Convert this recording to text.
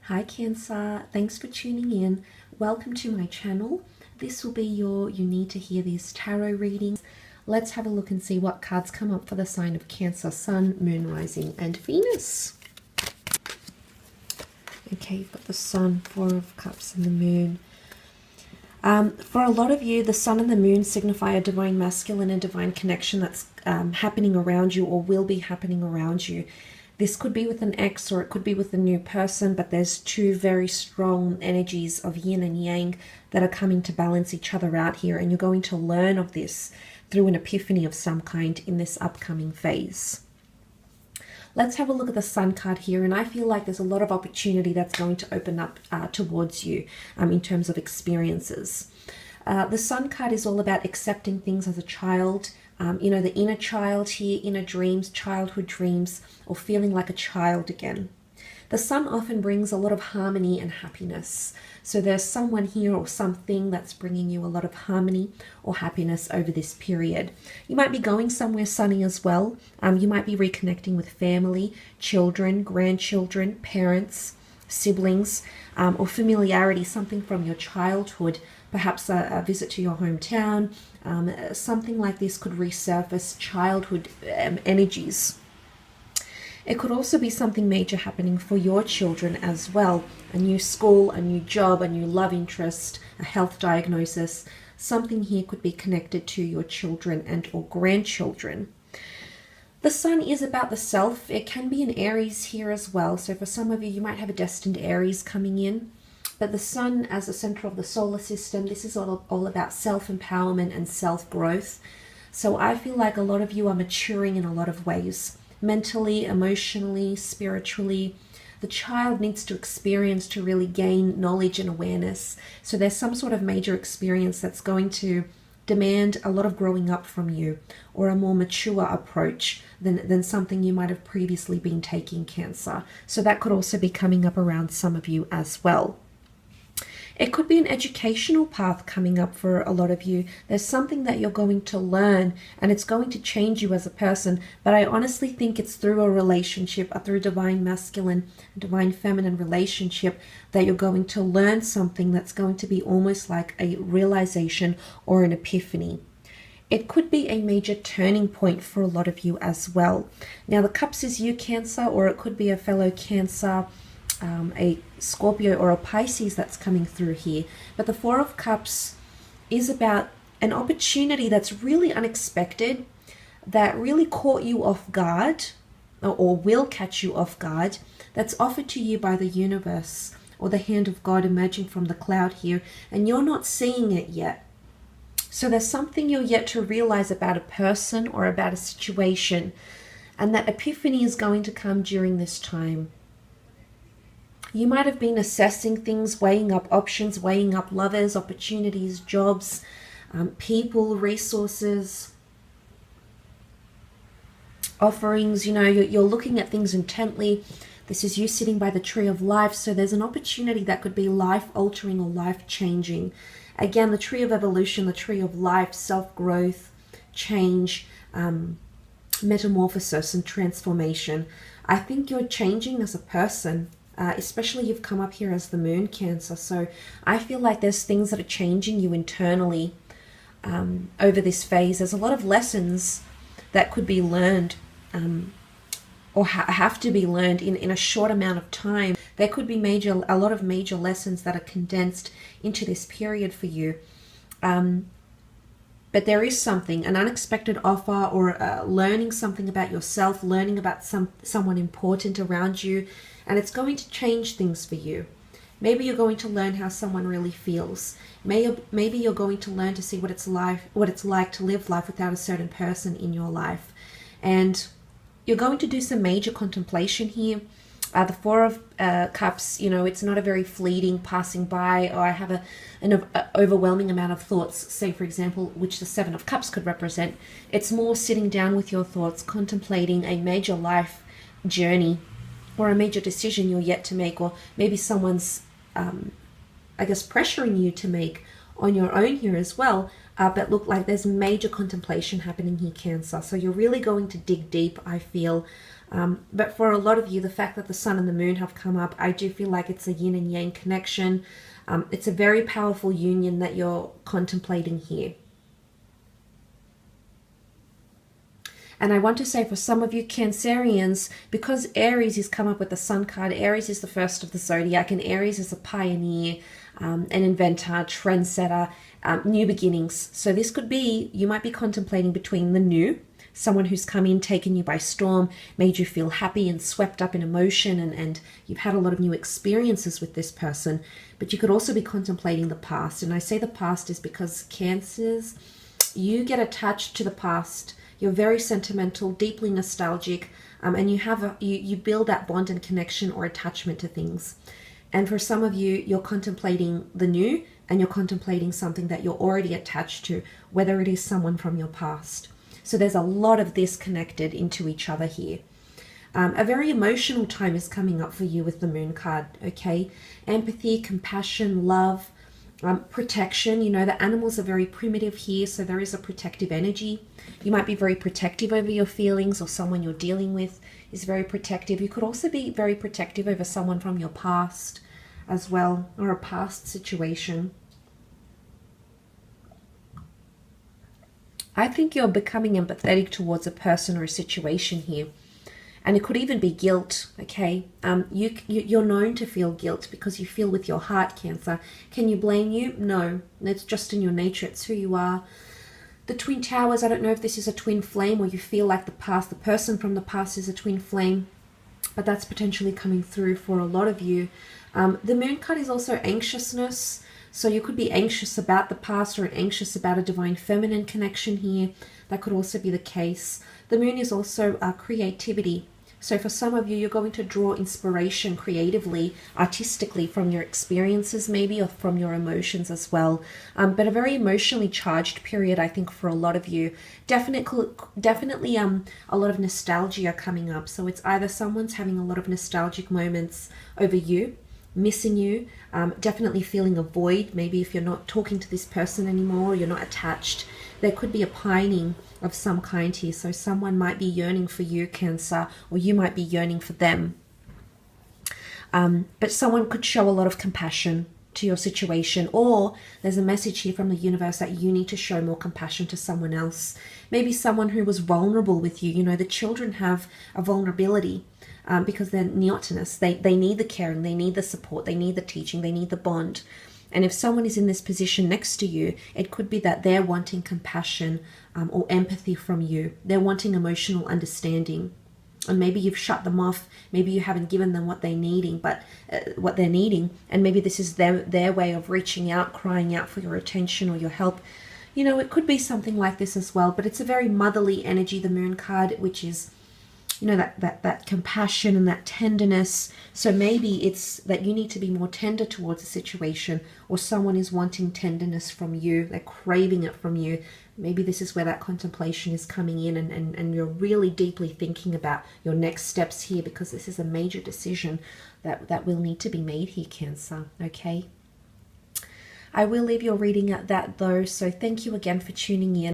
Hi Cancer, thanks for tuning in. Welcome to my channel. This will be your You Need to Hear These tarot readings. Let's have a look and see what cards come up for the sign of Cancer, Sun, Moon, Rising and Venus. Okay, you've got the Sun, Four of Cups and the Moon. For a lot of you, the Sun and the Moon signify a divine masculine and divine connection that's happening around you or will be happening around you. This could be with an ex or it could be with a new person, but there's two very strong energies of yin and yang that are coming to balance each other out here, and you're going to learn of this through an epiphany of some kind in this upcoming phase. Let's have a look at the Sun card here, and I feel like there's a lot of opportunity that's going to open up towards you in terms of experiences. The Sun card is all about accepting things as a child, the inner child here, inner dreams, childhood dreams, or feeling like a child again. The Sun often brings a lot of harmony and happiness. So there's someone here or something that's bringing you a lot of harmony or happiness over this period. You might be going somewhere sunny as well. You might be reconnecting with family, children, grandchildren, parents, siblings, or familiarity, something from your childhood, perhaps a visit to your hometown. Something like this could resurface childhood energies. It could also be something major happening for your children as well. A new school, a new job, a new love interest, a health diagnosis. Something here could be connected to your children and or grandchildren. The Sun is about the self. It can be an Aries here as well. So for some of you, you might have a destined Aries coming in. But the Sun as the center of the solar system, this is all about self-empowerment and self-growth. So I feel like a lot of you are maturing in a lot of ways. Mentally, emotionally, spiritually. The child needs to experience to really gain knowledge and awareness. So there's some sort of major experience that's going to demand a lot of growing up from you, or a more mature approach than something you might have previously been taking, Cancer. So that could also be coming up around some of you as well. It could be an educational path coming up for a lot of you. There's something that you're going to learn and it's going to change you as a person. But I honestly think it's through a relationship, through divine masculine, divine feminine relationship, that you're going to learn something that's going to be almost like a realization or an epiphany. It could be a major turning point for a lot of you as well. Now the Cups is you, Cancer, or it could be a fellow Cancer, a Scorpio or a Pisces that's coming through here. But the Four of Cups is about an opportunity that's really unexpected, that really caught you off guard, or will catch you off guard, that's offered to you by the universe or the hand of God emerging from the cloud here, and you're not seeing it yet. So there's something you're yet to realize about a person or about a situation, and that epiphany is going to come during this time. You might have been assessing things, weighing up options, weighing up lovers, opportunities, jobs, people, resources, offerings. You're looking at things intently. This is you sitting by the tree of life. So there's an opportunity that could be life-altering or life-changing. Again, the tree of evolution, the tree of life, self-growth, change, metamorphosis and transformation. I think you're changing as a person. Especially you've come up here as the Moon, Cancer. So I feel like there's things that are changing you internally over this phase. There's a lot of lessons that could be learned or have to be learned in a short amount of time. There could be a lot of major lessons that are condensed into this period for you. But there is something, an unexpected offer, or learning something about yourself, learning about someone important around you, and it's going to change things for you. Maybe you're going to learn how someone really feels. Maybe you're going to learn to see what it's like to live life without a certain person in your life. And you're going to do some major contemplation here. The Four of Cups, it's not a very fleeting passing by, or I have an overwhelming amount of thoughts, say for example, which the Seven of Cups could represent. It's more sitting down with your thoughts, contemplating a major life journey or a major decision you're yet to make, or maybe someone's, pressuring you to make on your own here as well. But look, like there's major contemplation happening here, Cancer. So you're really going to dig deep, I feel, But for a lot of you, the fact that the sun and the moon have come up, I do feel like it's a yin and yang connection. It's a very powerful union that you're contemplating here. And I want to say for some of you Cancerians, because Aries has come up with the Sun card, Aries is the first of the zodiac, and Aries is a pioneer, an inventor, trendsetter, new beginnings. So this could be, you might be contemplating between the new, someone who's come in, taken you by storm, made you feel happy and swept up in emotion, and you've had a lot of new experiences with this person. But you could also be contemplating the past. And I say the past is because Cancers, you get attached to the past. You're very sentimental, deeply nostalgic, and you build that bond and connection or attachment to things. And for some of you, you're contemplating the new, and you're contemplating something that you're already attached to, whether it is someone from your past. So there's a lot of this connected into each other here. A very emotional time is coming up for you with the Moon card, okay? Empathy, compassion, love, protection. You know, the animals are very primitive here, so there is a protective energy. You might be very protective over your feelings, or someone you're dealing with is very protective. You could also be very protective over someone from your past as well, or a past situation. I think you're becoming empathetic towards a person or a situation here. And it could even be guilt, okay? You're known to feel guilt because you feel with your heart, Cancer. Can you blame you? No, it's just in your nature. It's who you are. The Twin Towers, I don't know if this is a twin flame or you feel like the person from the past is a twin flame, but that's potentially coming through for a lot of you. The Moon card is also anxiousness. So you could be anxious about the past or anxious about a divine feminine connection here. That could also be the case. The Moon is also creativity. So for some of you, you're going to draw inspiration creatively, artistically from your experiences maybe, or from your emotions as well. But a very emotionally charged period, I think, for a lot of you. Definitely a lot of nostalgia coming up. So it's either someone's having a lot of nostalgic moments over you, missing you, definitely feeling a void. Maybe if you're not talking to this person anymore, you're not attached, there could be a pining of some kind here. So someone might be yearning for you, Cancer, or you might be yearning for them. But someone could show a lot of compassion to your situation, or there's a message here from the universe that you need to show more compassion to someone else. Maybe someone who was vulnerable with you. You know, the children have a vulnerability because they're neotenous. They need the caring, they need the support, they need the teaching, they need the bond. And if someone is in this position next to you, it could be that they're wanting compassion or empathy from you. They're wanting emotional understanding. And maybe you've shut them off. Maybe you haven't given them what they're needing, and maybe this is their way of reaching out, crying out for your attention or your help. You know, it could be something like this as well, but it's a very motherly energy, the Moon card, which is, you know, that compassion and that tenderness. So maybe it's that you need to be more tender towards a situation, or someone is wanting tenderness from you. They're craving it from you. Maybe this is where that contemplation is coming in, and you're really deeply thinking about your next steps here, because this is a major decision that will need to be made here, Cancer, okay? I will leave your reading at that though, so thank you again for tuning in.